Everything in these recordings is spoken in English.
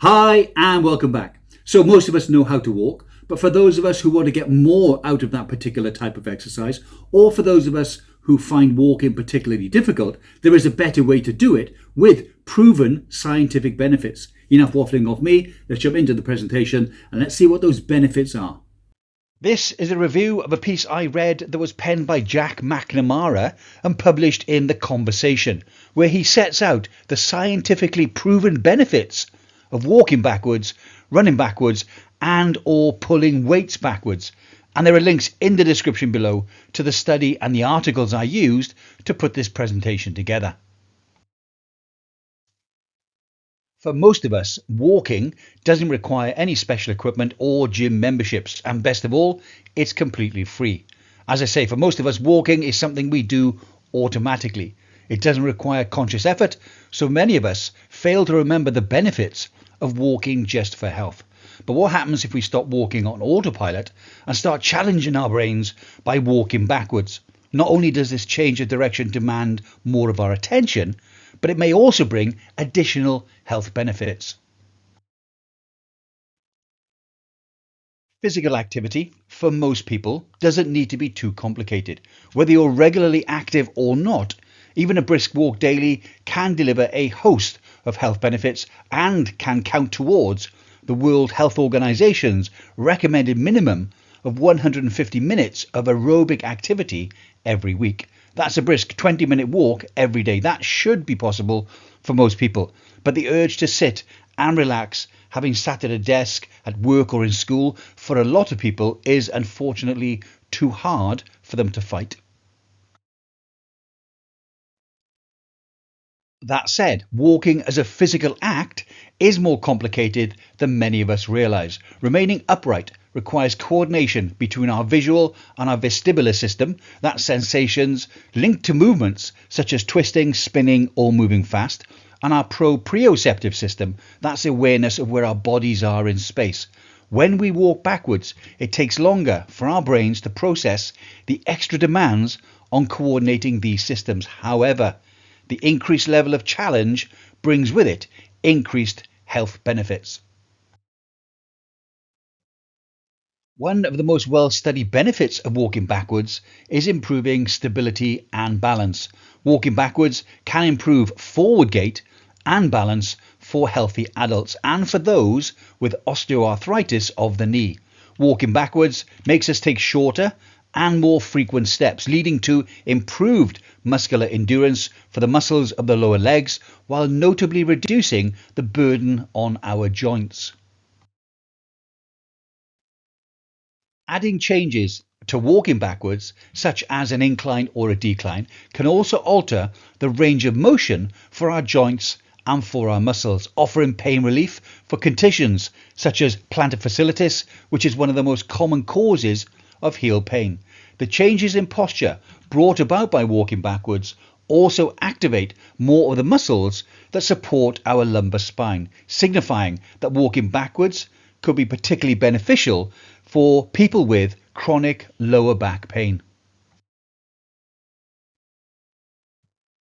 Hi and welcome back. So most of us know how to walk, but for those of us who want to get more out of that particular type of exercise, or for those of us who find walking particularly difficult, there is a better way to do it with proven scientific benefits. Enough waffling off me, let's jump into the presentation and let's see what those benefits are. This is a review of a piece I read that was penned by Jack McNamara and published in The Conversation, where he sets out the scientifically proven benefits of walking backwards, running backwards, and or pulling weights backwards. And there are links in the description below to the study and the articles I used to put this presentation together. For most of us, walking doesn't require any special equipment or gym memberships, and best of all, it's completely free. As I say, for most of us, walking is something we do automatically. It doesn't require conscious effort, so many of us fail to remember the benefits of walking just for health. But what happens if we stop walking on autopilot and start challenging our brains by walking backwards? Not only does this change of direction demand more of our attention, but it may also bring additional health benefits. Physical activity, for most people, doesn't need to be too complicated. Whether you're regularly active or not, even a brisk walk daily can deliver a host of health benefits and can count towards the World Health Organization's recommended minimum of 150 minutes of aerobic activity every week. That's a brisk 20-minute walk every day. That should be possible for most people. But the urge to sit and relax, having sat at a desk, at work or in school, for a lot of people is unfortunately too hard for them to fight. That said, walking as a physical act is more complicated than many of us realise. Remaining upright requires coordination between our visual and our vestibular system, that's sensations linked to movements such as twisting, spinning or moving fast, and our proprioceptive system, that's awareness of where our bodies are in space. When we walk backwards, it takes longer for our brains to process the extra demands on coordinating these systems. However, the increased level of challenge brings with it increased health benefits. One of the most well-studied benefits of walking backwards is improving stability and balance. Walking backwards can improve forward gait and balance for healthy adults and for those with osteoarthritis of the knee. Walking backwards makes us take shorter and more frequent steps, leading to improved muscular endurance for the muscles of the lower legs, while notably reducing the burden on our joints. Adding changes to walking backwards, such as an incline or a decline, can also alter the range of motion for our joints and for our muscles, offering pain relief for conditions such as plantar fasciitis, which is one of the most common causes of heel pain. The changes in posture brought about by walking backwards also activate more of the muscles that support our lumbar spine, signifying that walking backwards could be particularly beneficial for people with chronic lower back pain.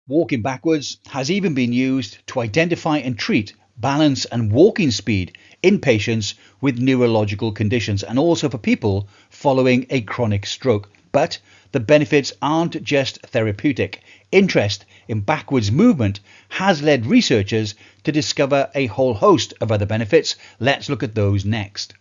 Walking backwards has even been used to identify and treat balance and walking speed in patients with neurological conditions and also for people following a chronic stroke. But the benefits aren't just therapeutic. Interest in backwards movement has led researchers to discover a whole host of other benefits. Let's look at those next.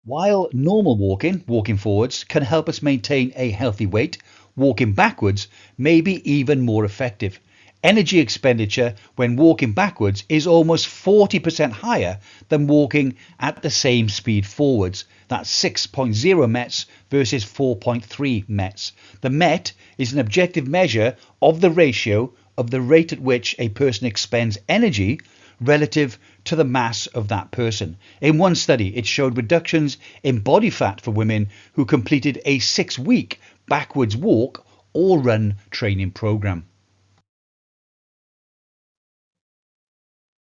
While normal walking forwards, can help us maintain a healthy weight, walking backwards may be even more effective. Energy expenditure when walking backwards is almost 40% higher than walking at the same speed forwards. That's 6.0 METs versus 4.3 METs. The MET is an objective measure of the ratio of the rate at which a person expends energy relative to the mass of that person. In one study, it showed reductions in body fat for women who completed a 6-week backwards walk or run training program.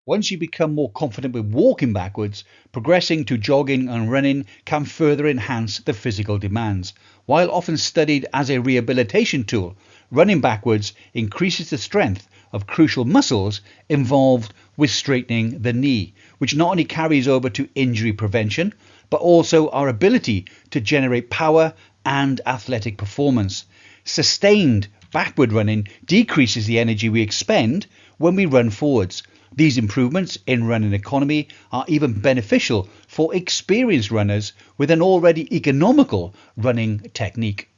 Once you become more confident with walking backwards, progressing to jogging and running can further enhance the physical demands. While often studied as a rehabilitation tool, running backwards increases the strength of crucial muscles involved with straightening the knee, which not only carries over to injury prevention, but also our ability to generate power and athletic performance. Sustained backward running decreases the energy we expend when we run forwards. These improvements in running economy are even beneficial for experienced runners with an already economical running technique.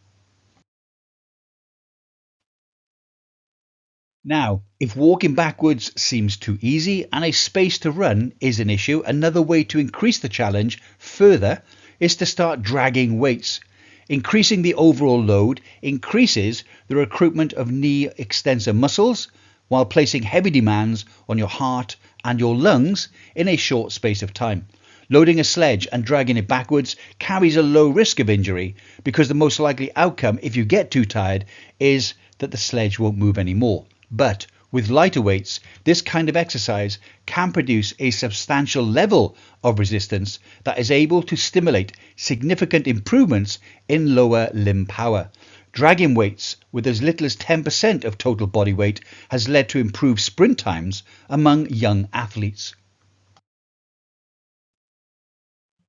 Now, if walking backwards seems too easy and a space to run is an issue, another way to increase the challenge further is to start dragging weights. Increasing the overall load increases the recruitment of knee extensor muscles while placing heavy demands on your heart and your lungs in a short space of time. Loading a sledge and dragging it backwards carries a low risk of injury because the most likely outcome if you get too tired is that the sledge won't move anymore. But with lighter weights, this kind of exercise can produce a substantial level of resistance that is able to stimulate significant improvements in lower limb power. Dragging weights with as little as 10% of total body weight has led to improved sprint times among young athletes.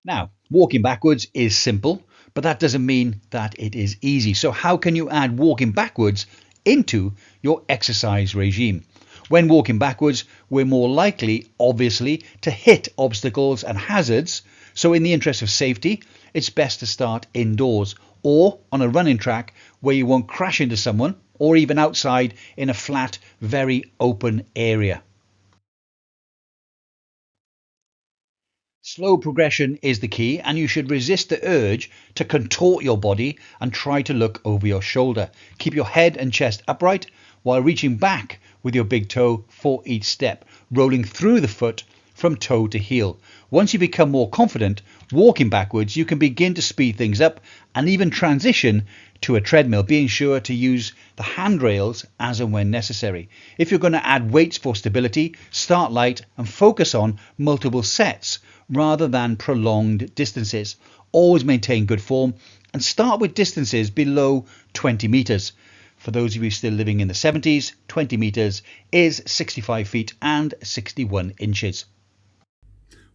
Now, walking backwards is simple, but that doesn't mean that it is easy. So how can you add walking backwards into your exercise regime? When walking backwards, we're more likely, obviously, to hit obstacles and hazards. So in the interest of safety, it's best to start indoors or on a running track where you won't crash into someone, or even outside in a flat, very open area. Slow progression is the key, and you should resist the urge to contort your body and try to look over your shoulder. Keep your head and chest upright while reaching back with your big toe for each step, rolling through the foot from toe to heel. Once you become more confident walking backwards, you can begin to speed things up and even transition to a treadmill, being sure to use the handrails as and when necessary. If you're going to add weights for stability, start light and focus on multiple sets rather than prolonged distances. Always maintain good form and start with distances below 20 meters. For those of you still living in the 70s, 20 meters is 65 feet and 61 inches.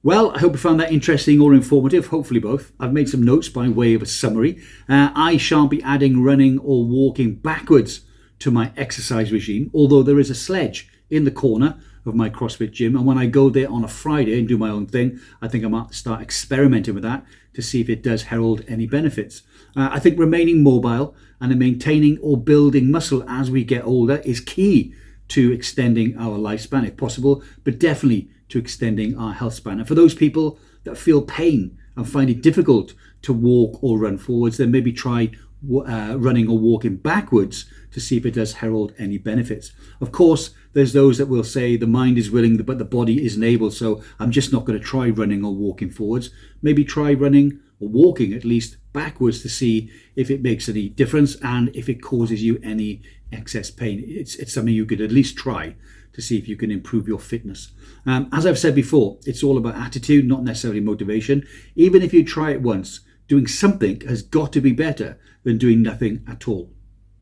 Well, I hope you found that interesting or informative, hopefully both. I've made some notes by way of a summary. I shan't be adding running or walking backwards to my exercise regime, although there is a sledge in the corner of my CrossFit gym, and when I go there on a Friday and do my own thing, I think I might start experimenting with that to see if it does herald any benefits. I think remaining mobile and maintaining or building muscle as we get older is key to extending our lifespan if possible, but definitely to extending our health span. And for those people that feel pain and find it difficult to walk or run forwards, then maybe try running or walking backwards to see if it does herald any benefits. Of course, there's those that will say the mind is willing but the body isn't able, so I'm just not going to try running or walking forwards. Maybe try running or walking at least backwards to see if it makes any difference and if it causes you any excess pain. It's something you could at least try to see if you can improve your fitness. As I've said before, it's all about attitude, not necessarily motivation. Even if you try it once, doing something has got to be better than doing nothing at all.